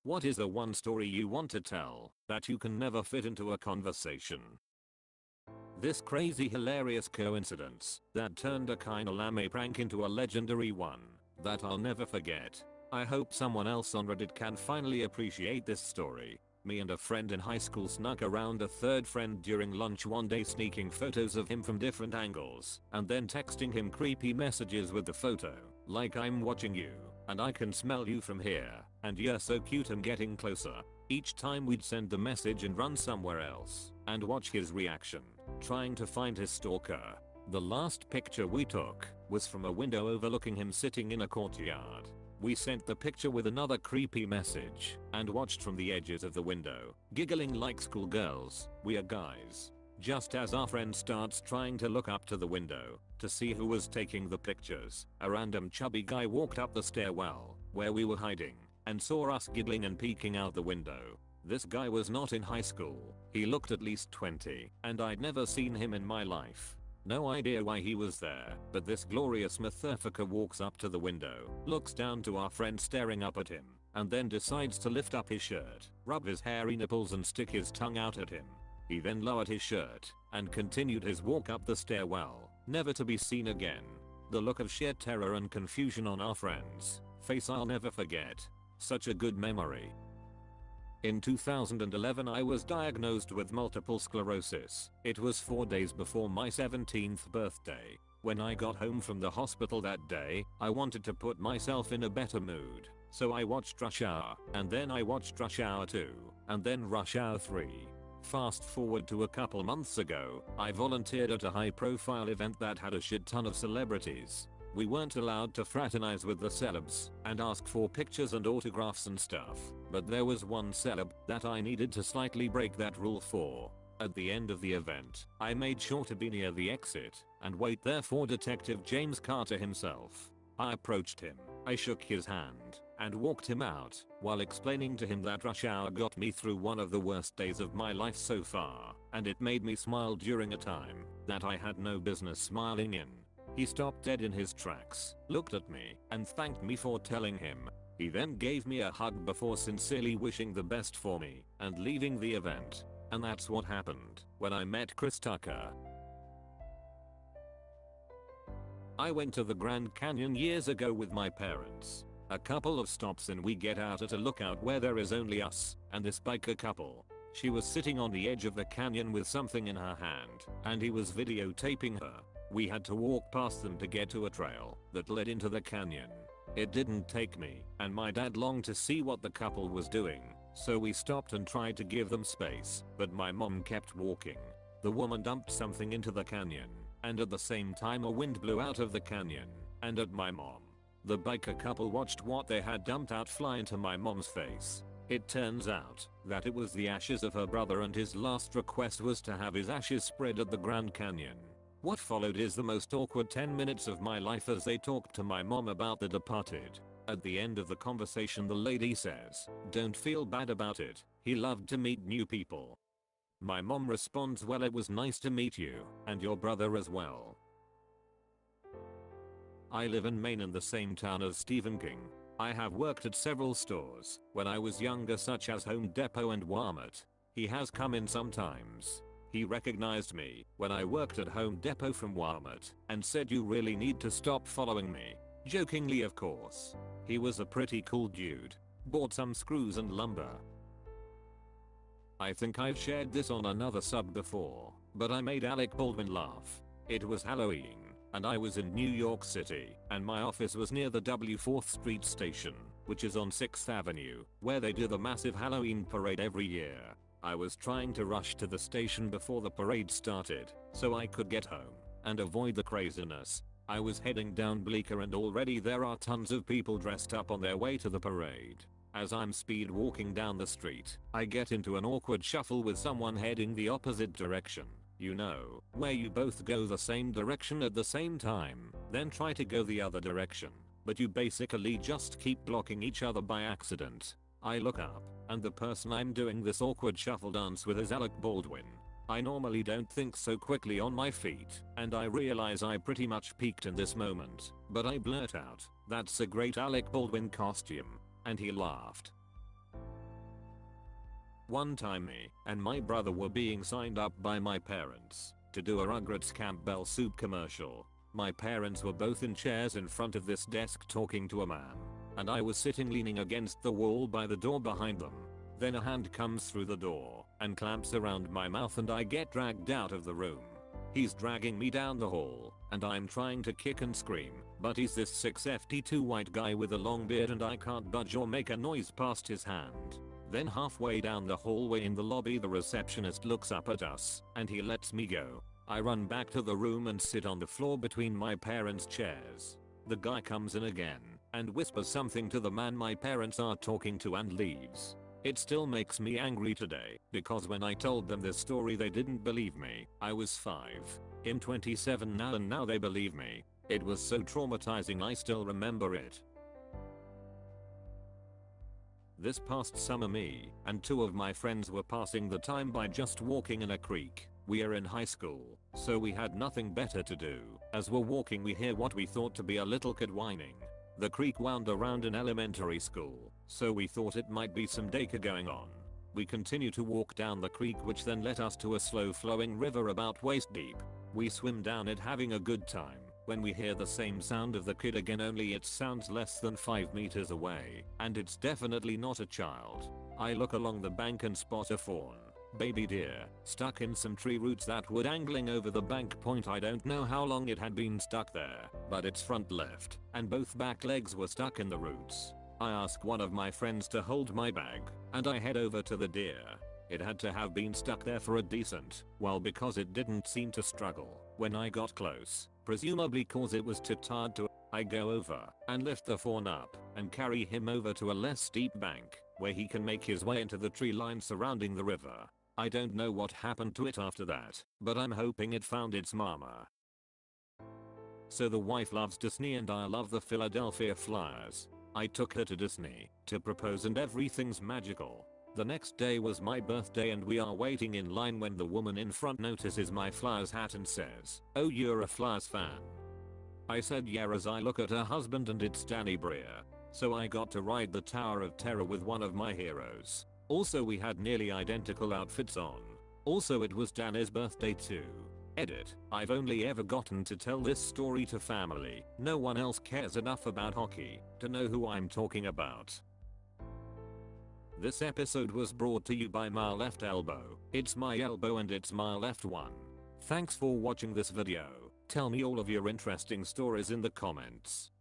What is the one story you want to tell that you can never fit into a conversation? This crazy hilarious coincidence that turned a kinda lame prank into a legendary one that I'll never forget. I hope someone else on Reddit can finally appreciate this story. Me and a friend in high school snuck around a third friend during lunch one day, sneaking photos of him from different angles and then texting him creepy messages with the photo, like "I'm watching you and I can smell you from here and you're so cute and getting closer." Each time we'd send the message and run somewhere else and watch his reaction, trying to find his stalker. The last picture we took was from a window overlooking him sitting in a courtyard. We sent the picture with another creepy message and watched from the edges of the window, giggling like schoolgirls. We are guys. Just as our friend starts trying to look up to the window to see who was taking the pictures, a random chubby guy walked up the stairwell where we were hiding and saw us giggling and peeking out the window. This guy was not in high school. He looked at least 20 and I'd never seen him in my life. No idea why he was there, but this glorious motherfucker walks up to the window, looks down to our friend staring up at him, and then decides to lift up his shirt, rub his hairy nipples and stick his tongue out at him. He then lowered his shirt and continued his walk up the stairwell, never to be seen again. The look of sheer terror and confusion on our friend's face I'll never forget. Such a good memory. In 2011 I was diagnosed with multiple sclerosis. It was 4 days before my 17th birthday. When I got home from the hospital that day, I wanted to put myself in a better mood. So I watched Rush Hour, and then I watched Rush Hour 2, and then Rush Hour 3. Fast forward to a couple months ago, I volunteered at a high profile event that had a shit ton of celebrities. We weren't allowed to fraternize with the celebs and ask for pictures and autographs and stuff, but there was one celeb that I needed to slightly break that rule for. At the end of the event, I made sure to be near the exit and wait there for Detective James Carter himself. I approached him, I shook his hand, and walked him out while explaining to him that Rush Hour got me through one of the worst days of my life so far, and it made me smile during a time that I had no business smiling in. He stopped dead in his tracks, looked at me, and thanked me for telling him. He then gave me a hug before sincerely wishing the best for me and leaving the event. And that's what happened when I met Chris Tucker. I went to the Grand Canyon years ago with my parents. A couple of stops in we get out at a lookout where there is only us and this biker couple. She was sitting on the edge of the canyon with something in her hand, and he was videotaping her. We had to walk past them to get to a trail that led into the canyon. It didn't take me and my dad long to see what the couple was doing, so we stopped and tried to give them space, but my mom kept walking. The woman dumped something into the canyon, and at the same time a wind blew out of the canyon and at my mom. The biker couple watched what they had dumped out fly into my mom's face. It turns out that it was the ashes of her brother, and his last request was to have his ashes spread at the Grand Canyon. What followed is the most awkward 10 minutes of my life as they talked to my mom about the departed. At the end of the conversation the lady says, "Don't feel bad about it, he loved to meet new people." My mom responds, "Well, it was nice to meet you, and your brother as well." I live in Maine, in the same town as Stephen King. I have worked at several stores when I was younger, such as Home Depot and Walmart. He has come in sometimes. He recognized me when I worked at Home Depot from Walmart and said, "You really need to stop following me." Jokingly, of course. He was a pretty cool dude. Bought some screws and lumber. I think I've shared this on another sub before, but I made Alec Baldwin laugh. It was Halloween, and I was in New York City, and my office was near the W4th Street station, which is on 6th Avenue, where they do the massive Halloween parade every year. I was trying to rush to the station before the parade started, so I could get home and avoid the craziness. I was heading down Bleecker, and already there are tons of people dressed up on their way to the parade. As I'm speed walking down the street, I get into an awkward shuffle with someone heading the opposite direction. You know, where you both go the same direction at the same time, then try to go the other direction, but you basically just keep blocking each other by accident. I look up, and the person I'm doing this awkward shuffle dance with is Alec Baldwin. I normally don't think so quickly on my feet, and I realize I pretty much peaked in this moment, but I blurt out, "That's a great Alec Baldwin costume," and he laughed. One time me and my brother were being signed up by my parents to do a Rugrats Campbell soup commercial. My parents were both in chairs in front of this desk talking to a man, and I was sitting leaning against the wall by the door behind them. Then a hand comes through the door and clamps around my mouth and I get dragged out of the room. He's dragging me down the hall and I'm trying to kick and scream, but he's this 6'2" white guy with a long beard and I can't budge or make a noise past his hand. Then halfway down the hallway in the lobby the receptionist looks up at us and he lets me go. I run back to the room and sit on the floor between my parents' chairs. The guy comes in again and whispers something to the man my parents are talking to and leaves. It still makes me angry today because when I told them this story they didn't believe me. I was 5. I'm 27 now and now they believe me. It was so traumatizing I still remember it. This past summer me and 2 of my friends were passing the time by just walking in a creek. We are in high school, so we had nothing better to do. As we're walking we hear what we thought to be a little kid whining. The creek wound around an elementary school, so we thought it might be some daycare going on. We continue to walk down the creek which then led us to a slow flowing river about waist deep. We swim down it having a good time when we hear the same sound of the kid again, only it sounds less than 5 meters away and it's definitely not a child. I look along the bank and spot a fawn baby deer stuck in some tree roots that were dangling over the bank point. I don't know how long it had been stuck there, but its front left and both back legs were stuck in the roots. I ask one of my friends to hold my bag and I head over to the deer. It had to have been stuck there for a decent while because it didn't seem to struggle when I got close, presumably cause it was too tired to. I go over and lift the fawn up and carry him over to a less steep bank where he can make his way into the tree line surrounding the river. I don't know what happened to it after that, but I'm hoping it found its mama. So the wife loves Disney and I love the Philadelphia Flyers. I took her to Disney to propose and everything's magical. The next day was my birthday and we are waiting in line when the woman in front notices my Flyers hat and says, "Oh, you're a Flyers fan?" I said yeah as I look at her husband and it's Danny Breer. So I got to ride the Tower of Terror with one of my heroes. Also we had nearly identical outfits on. Also it was Danny's birthday too. Edit. I've only ever gotten to tell this story to family. No one else cares enough about hockey to know who I'm talking about. This episode was brought to you by my left elbow. It's my elbow and it's my left one. Thanks for watching this video. Tell me all of your interesting stories in the comments.